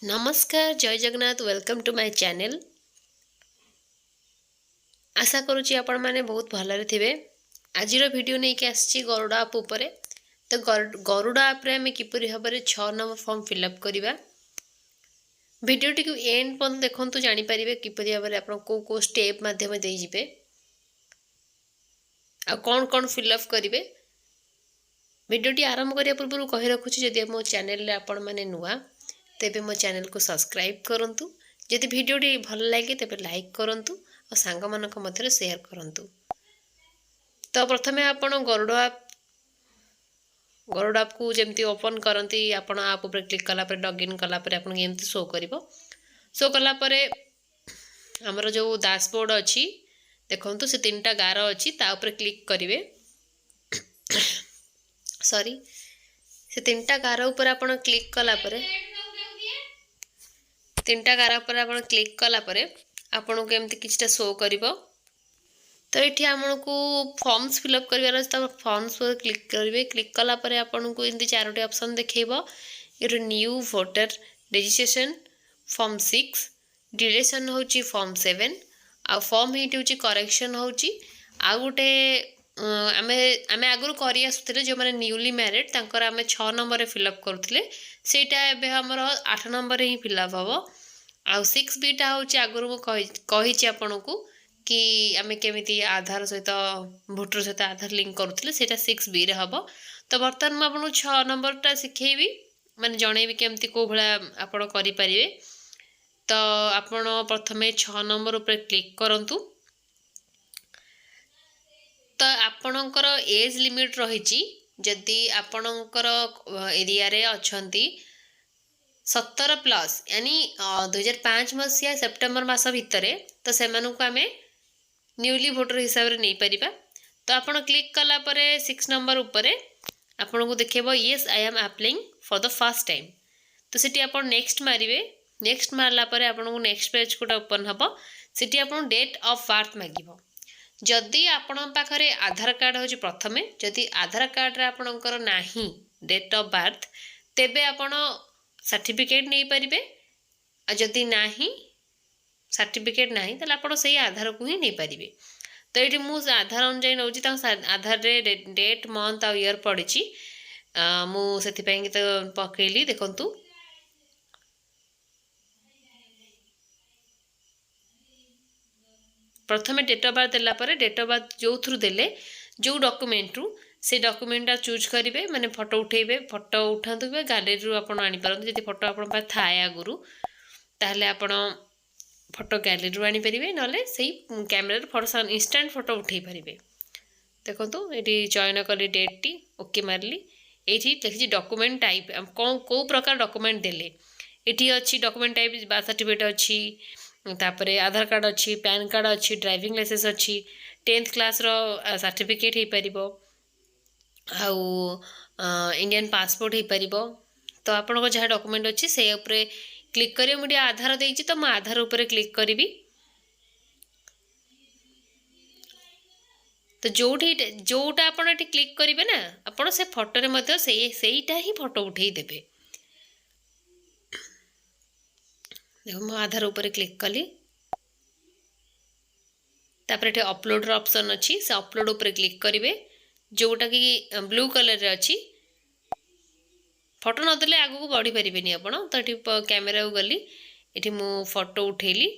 नमस्कार जय Jagannath welcome to my channel. आशा करुच्ची आपण मैंने बहुत भलरे थे। आज वीडियो नहीं कि आसी गरुड़ा आप उपरे। तो गरुड़ा आप रे आम किपर भाव में 6 नंबर फॉर्म फिलअप करवा। भिडटी को एंड पर्यटन देखु जानीपर किपर भाव में आप कौ स्टेप मध्यम देजे आ कौन कौन फिलअप करेंगे। भिडटी आरंभ करने पूर्व कही रखुच्छी जदि मो चैनल आपण मैंने नुआ तेबे मो चैनल को सब्सक्राइब करंतु। जदि भिडटी भल लगे तेबे लाइक करंतु और सांग मानक मध्य शेयर करंतु। तो प्रथमे आपण गरुड़ आप को जमती ओपन करती आपण आप ऊपर क्लिक कला पर लॉगिन कला पर आपन एमती शो करिवो। शो कला परे हमर जो डैशबोर्ड अछि देखंतु से तीनटा गार अछि ता ऊपर क्लिक करिवे। सॉरी से तीनटा गार ऊपर आपण क्लिक कला परे तीनटा गार पर आपण क्लिक कला परे आपन को एमती किछटा शो करिवो। तो ये आमको फॉर्म्स फिलअप कर फॉर्म्स पर क्लिक करेंगे। क्लिक कला परे आपन को एमती 4टी ऑप्शन देखेब। ये new voter registration form 6 duration होची फॉर्म 7 आ फॉर्म 8 होची करेक्शन होची आ गोटे आमे आगुरी करी आसुथिले जो माने न्यूली मैरिड तांकर आमे 6 नंबर रे फिलअप करथिले सेटा एबे हमर 8 नंबर रे ही फिलअप हबो। आ 6 बी टा होची आगुरी मु कहिची आपन को कि आमे केमिति आधार सहित भोटर सहित आधार लिंक करुथिले सेटा 6 बी रे हबो। तो बर्तमान मु आपन 6 नंबर टा सिखेबी माने जणेबी केमिति को भला आपन करि परिवे। तो आपन प्रथमे 6 नंबर ऊपर क्लिक करंतु। तो आपणकर एज लिमिट रही जदि आपणकर एरिया रे अछंती 17 प्लस यानी 2005 मसीहा सेप्टेम्बर मास भितर तो से आमे न्यूली वोटर हिसाब से नहीं पारिबा। तो आपन क्लिक कला परे 6 नंबर उपरे आपन को देखेबो yes I am applying for the first time. तो सेठी आपन नेक्स्ट मारिबे। नेक्स्ट मारला परे आपन को नेक्स्ट पेज कोटा ओपन हबो। सेठी आपन डेट ऑफ बर्थ मागिबो। जदि आपण पाखरे आधार कार्ड होची प्रथमे जदि आधार कार्ड रे आपणकर नाही डेट ऑफ बर्थ तेबे आपण सर्टिफिकेट नहीं पारिबे। आ जदि नाही सर्टिफिकेट नाही तले आपण सही आधार को ही नहीं पारिबे। तो ये मु आधार अनुजाई नौची आधार रे डेट मंथ आ ईयर पड़ी मु से तो पकेली देखंतु। प्रथमे डेट ऑफ बर्थ देला परे डेट ऑफ बर्थ जो थ्रू देले जो डॉक्यूमेंट रु से डॉक्यूमेंटा चूज करेंगे माने फोटो उठेबे। फोटो उठातु गैलरी रु आपण आनी पारंतु जदि फोटो आपण पास थाए आगुरु ताहले आपण फोटो गैलरी रु आनी परिबे नले सही कैमरा फोटो इंस्टेंट फोटो उठे परिबे। देखंतु एटी चयन कली डेट टी ओके मारली। एठी देखि डॉक्यूमेंट टाइप को प्रकार डॉक्यूमेंट देले एठी अछि डॉक्यूमेंट टाइप बर्थ सर्टिफिकेट अछि तापरे आधार कार्ड अच्छी पैन कार्ड अच्छी ड्राइविंग लाइसेंस अच्छी 10th क्लास रो सर्टिफिकेट हो पारिबो आउ इंडियन पासपोर्ट हो पारिबो। तो आपन को जहाँ डॉक्यूमेंट अच्छी से ऊपर क्लिक करिए। मुझे आधार देइछि तो मैं आधार ऊपर क्लिक करी। तो जोटा आपन एटी क्लिक करिवे ना आपन से फोटो रे मध्य सेईटा ही फोटो उठेई देबे। देखो मैं आधार ऊपर क्लिक कली तापर एटे अपलोड रो ऑप्शन अच्छी से अपलोड ऊपर क्लिक करिवे जोटा कि ब्लू कलर रे अच्छी। फोटो नदेले आगु को बढ़ी परिबेनी आपण। तो एटी कैमरा को गली एटी मु फोटो उठेली।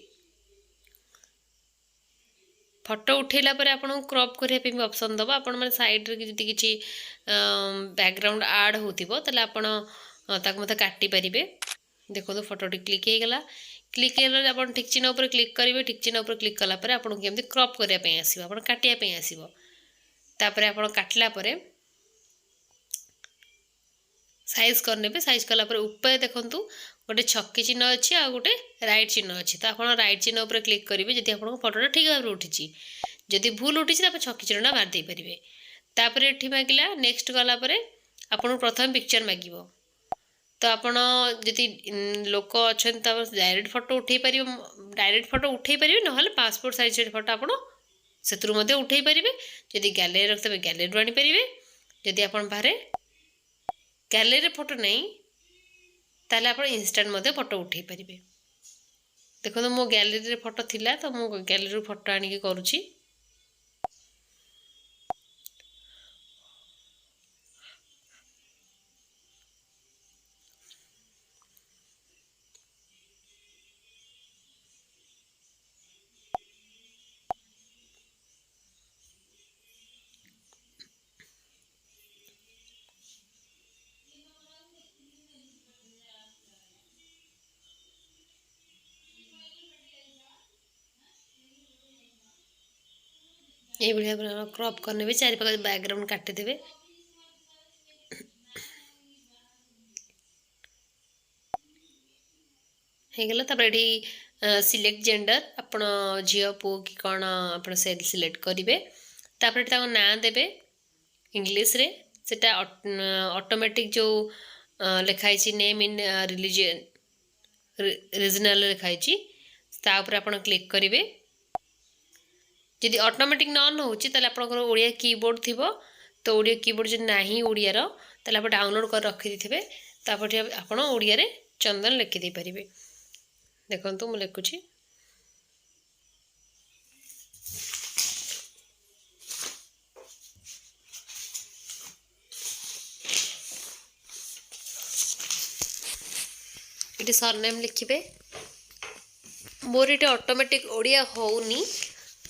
फोटो उठेला पर आपन क्रॉप करिया पे ऑप्शन दबा आपण माने साइड रे जति किछि बैकग्राउंड ऐड होतिबो तले आपण ताको मते काटी परिबे। देखो तो फोटो क्लिक हो गला। क्लिक आप ठीक चिन्ह उपर क्लिक करेंगे। ठीक चिन्ह उपर क्लिक कला परे आपन केमती क्रॉप करने आसो आप काटिया आसो। तापर आप काटला परे साइज करने साइज कला परे ऊपर देखंतु गोटे छक्की चिन्ह अच्छी आ गोटे राइट चिन्ह अच्छी। तो आप राइट चिन्ह उपर क्लिक करेंगे जदि आप फोटोटा ठीक भाव में उठी जदि भूल उठी छक्की चिन्हटा मारदे पारे। तापर ये मागिला नेक्स्ट गला परे आपन प्रथम पिक्चर मागिबो। तो आपन जदि लोक अच्छा डायरेक्ट फोटो उठे पारे डायरेक्ट फोटो उठे पारे ना पासपोर्ट साइज फोटो आपड़ से उठे पारे। जदि गैलरी रखते गैलरी आनी पारे। जदि आप बाहर गैलरी फोटो नहीं ताले आप इनस्टाट फोटो उठे पारे। देखो मो गैलरी फोटो थिला तो मो गैलरी फोटो आनिकी करुँची। ये भाया क्रॉप करने चारि पाख बैकग्राउंड काटिदेवे। ହେଇଗଲା ତାପରେ ଏଠି ସିଲେକ୍ଟ ଜେଣ୍ଡର ଆପଣ ଝିଅ ପୁଅ କି କ'ଣ ଆପଣ ସିଲେକ୍ଟ କରିବେ। ତାପରେ ତାଙ୍କ ନାଁ ଦେବେ ଇଂଲିଶରେ, ସେଟା ଅଟୋମେଟିକ୍ ଯେଉଁ ଲେଖା ହେଇଛି ନେମ୍ ଇନ୍ ରିଲିଜିଅନ୍ ରିଜନାଲ୍ ଲେଖା ହେଇଛି ତା ଉପରେ ଆପଣ କ୍ଲିକ୍ କରିବେ। ଯଦି ଅଟୋମେଟିକ୍ ନ ହେଉଛି ତାହେଲେ ଆପଣଙ୍କର ଓଡ଼ିଆ କିବୋର୍ଡ଼ ଥିବ, ତ ଓଡ଼ିଆ କିବୋର୍ଡ଼ ଯଦି ନାହିଁ ଓଡ଼ିଆର ତାହେଲେ ଆପଣ ଡାଉନଲୋଡ଼ କରି ରଖିଦେଇଥିବେ। ତାପରେ ଆପଣ ଓଡ଼ିଆରେ ଚନ୍ଦନ ଲେଖିଦେଇପାରିବେ। ଦେଖନ୍ତୁ ମୁଁ ଲେଖୁଛି। ଏଠି ସରନେମ୍ ଲେଖିବେ। ମୋର ଏଠି ଅଟୋମେଟିକ୍ ଓଡ଼ିଆ ହେଉନି,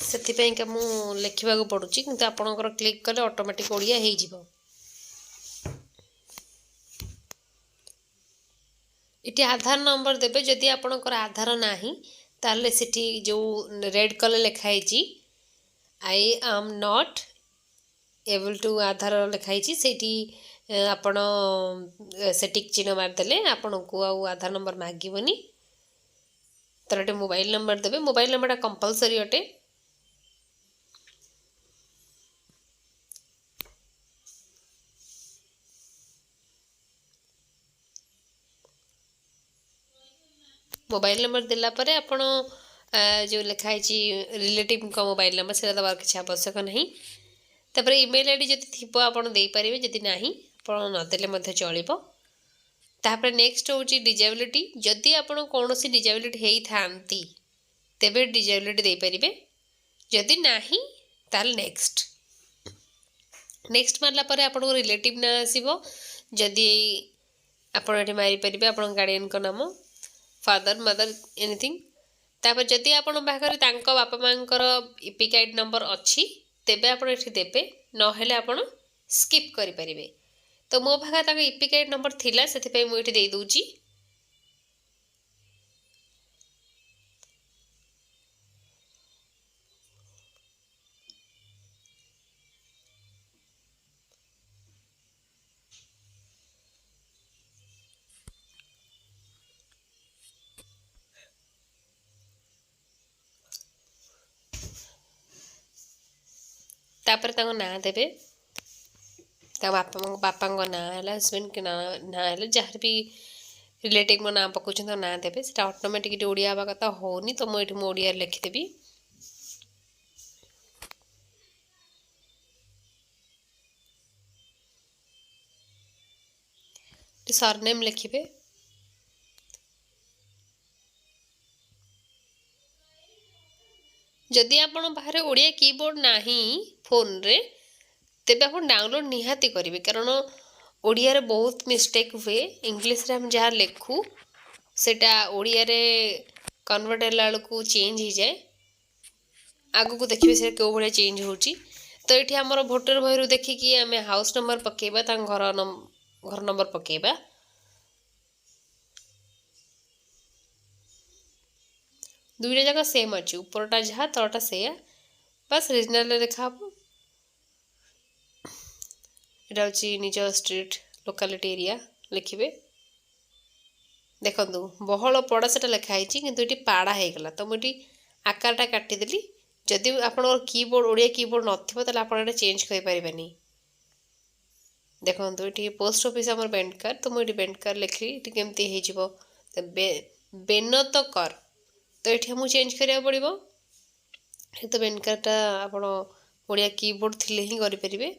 ସେଥିପାଇଁକା ମୁଁ ଲେଖିବାକୁ ପଡ଼ୁଛି, କିନ୍ତୁ ଆପଣଙ୍କର କ୍ଲିକ୍ କଲେ ଅଟୋମେଟିକ୍ ଓଡ଼ିଆ ହେଇଯିବ। ଏଠି ଆଧାର ନମ୍ବର ଦେବେ। ଯଦି ଆପଣଙ୍କର ଆଧାର ନାହିଁ ତାହେଲେ ସେଠି ଯେଉଁ ରେଡ୍ କଲର୍ ଲେଖା ହେଇଛି I am not able to Aadhaar ଲେଖା ହେଇଛି, ସେଇଠି ଆପଣ ସେ ଟିକ୍ ଚିହ୍ନ ମାରିଦେଲେ ଆପଣଙ୍କୁ ଆଉ ଆଧାର ନମ୍ବର ମାଗିବନି। ତାର ଗୋଟେ ମୋବାଇଲ ନମ୍ବର ଦେବେ। ମୋବାଇଲ ନମ୍ବରଟା କମ୍ପଲସରି ଅଟେ। मोबाइल नंबर देला परे आपण जो लिखा है रिलेटिव का मोबाइल नंबर से दबार किसी आवश्यक नहीं। तापर ईमेल आईडी जदि थी आपड़ देपारे, जदि ना आप नदेले चलो। तापर नेक्स्ट हूँ डिजेबिलिटी। जदि आप कौन सी डिजेबिलिटी होता तेबे डिजेबिलिटी देपारे, जदि ना ताल नेक्स्ट नेक्स्ट मारला परे आपको रिलेटिव ना आसो। जदि आप मारिपारे आप गार्डियन का नाम, फादर मदर एनीथिंग। तापर जदि आपण पाखरे तांको बापा मांकर इपिक आईडी नंबर अच्छी तेबे आपण एठी देबे, नहेले आपण स्किप करि परिबे। तो मो पाखरे तांको इपिक आईडी नंबर थिला, सेति पई मु एठी देई दोउची। तापर तांको नाम देबे, बापा ना हस्बैंड के ना जहाँ भी रिलेटिव मो नाम पकाउछन ना देबे। सेटा ऑटोमेटिक ओडिया आवा कथा होनी, तो मुझे मो ओडिया लिखिदेवी। सरनेम लिखिबे। जदि आपण बाहर ओडिया कीबोर्ड नाही फोन रे तेबे आप डाउनलोड निहाती करेंगे, कारण ओडिया रे बहुत मिस्टेक हुए। इंग्लिश रे हम जहाँ लिखू सेटा ओडिया रे कन्वर्ट है चेंज हो जाए। आगु को देखिए से क्यों भाया चेंज होची। तो ये आमर भोटर बही देखिकी आम हाउस नंबर पकेबा, घर नंबर पकेबा। दुईटा जाक सेम अच्छी, उपरटा जहाँ तलटा से बस रिजनाल देखा। यहाँ हूँ निज स्ट्रीट लोकालिटी एरिया लिखिबे। देखो बहल पड़ा से लिखाई किंतु ये पाड़ा हो गला, तो मुझे आकारटा काटिदेली। जदि आप कीबोर्ड ओडिया कीबोर्ड नथिबो आप चेंज कर पारे। देखो ये पोस्ट ऑफिस आम बेंडकर, तो मुझे बेंडकर लिखली केमती हो बेनत कर, तो ये मुझे चेंज करा पड़ो। तो बेंडकरटा आप ओडिया कीबोर्ड थिले ही करें।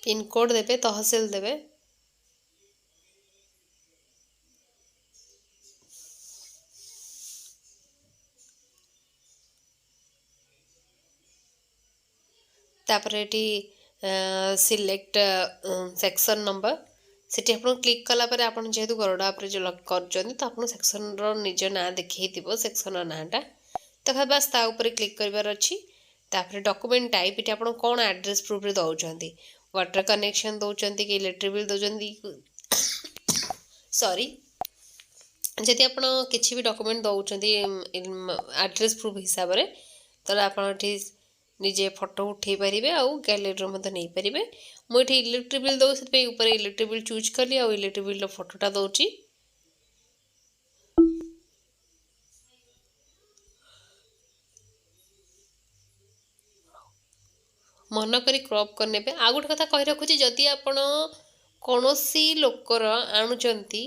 पिन कोड देवे तहसिल देवे तापर ये सिलेक्ट सेक्शन नंबर सेठी आप क्लिक कला पर आप जेहेतु गरुड़ आप कर तो आप सेक्शन निज ना देखो सेक्शन नाटा तो खाली बास ता क्लिक करार अच्छी तापर डॉक्यूमेंट टाइप ये आप कौन एड्रेस प्रूफ रे दौरान वाटर कनेक्शन दौरान कि इलेक्ट्रिक बिल दौरान सॉरी जदि आप किसी भी डॉक्यूमेंट दौरान एड्रेस प्रूफ हिसाब से तो आप निजे फोटो उठे पारे आउ गैलेरी नहीं पारे मुझे इलेक्ट्रिक बिल दौर से इलेक्ट्रिक बिल चूज कली आ इलेक्ट्रिक बिल फोटोटा दौची मन करी क्रॉप करने पे आ गोटे कथा कही रखुची जदि आपण कौनसी लोकर आणुचंती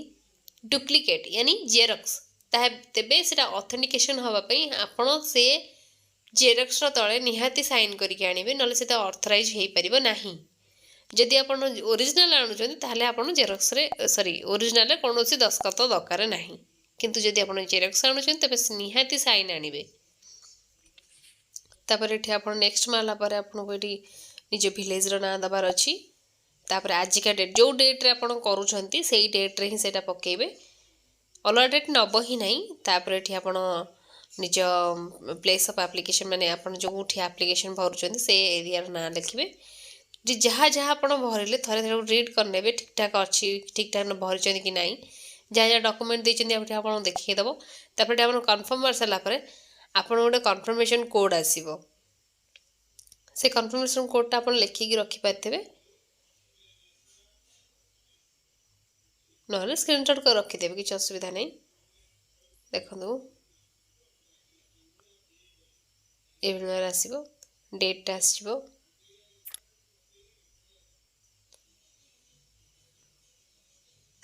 डुप्लिकेट यानी जेरक्स तेबे सेटा ऑथेंटिकेशन हवाई आपण से जेरक्स तले निहाती साइन करके आनिबे नले सेटा ऑथराइज हो पारिबो नाही जदि आप ओरिजिनल आणुचंती ताहले आपण जेरक्स रे सॉरी ओरिजिनल रे कौनसी दस्खत दरकार नाही किंतु जदि आप जेरक्स आणुचंती तबे निहाती साइन आनिबे तापर ये आप नेक्स्ट माला पर आपको ये निज विलेज ना दबार अच्छी तापर आजिका डेट जो डेट्रे आप करुँच से डेट्रे ही सेटा पकेबे अलग डेट नब ही ना तापर ये आप निज प्लेस ऑफ एप्लिकेशन माने आप जो एप्लिकेशन भरुँच से एरिया ना लिखे जी जहाँ जहाँ आप भरले थे रीड करने ठीक ठाक अच्छी ठीक ठाक भरी कि ना जहाँ जहाँ डॉक्यूमेंट देते आप देखीदेव तापर आप कन्फर्म कर सारापर आपन गोटे कन्फर्मेशन कोड आसीबो से कन्फर्मेशन कोडटा आप लिखिकी रखिपारे ना स्क्रीनशॉट कर रखिदेवे किसी असुविधा नहीं देखो ये आसो डेटा आसो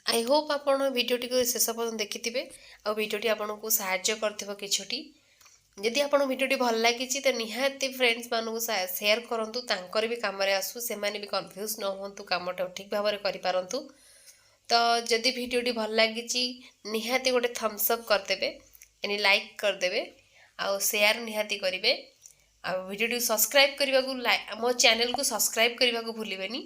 आई होप आपण भिडियोटी को शेष पर्यटन देखिथे आ भिडियोटी आपन को सहाय्य करथिबो किछोटी जदि आपन भिडियोटी भल लगी तो निहाती फ्रेंड्स मानू शेयर करूँ तांकर भी काम आसू से भी कन्फ्यूज न हूँ कमटा ठीक भाव में करूँ तो जदि भिडियोटी भल लगी निहाती गोटे थम्स अप करदे यानी लाइक करदे आउ शेयर निहाती करेंगे आ भिडियोटी सब्सक्राइब करने को मो चैनल को सब्सक्राइब करने को भूलिबेनी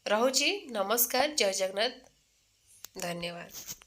रहुची नमस्कार जय जगन्नाथ धन्यवाद।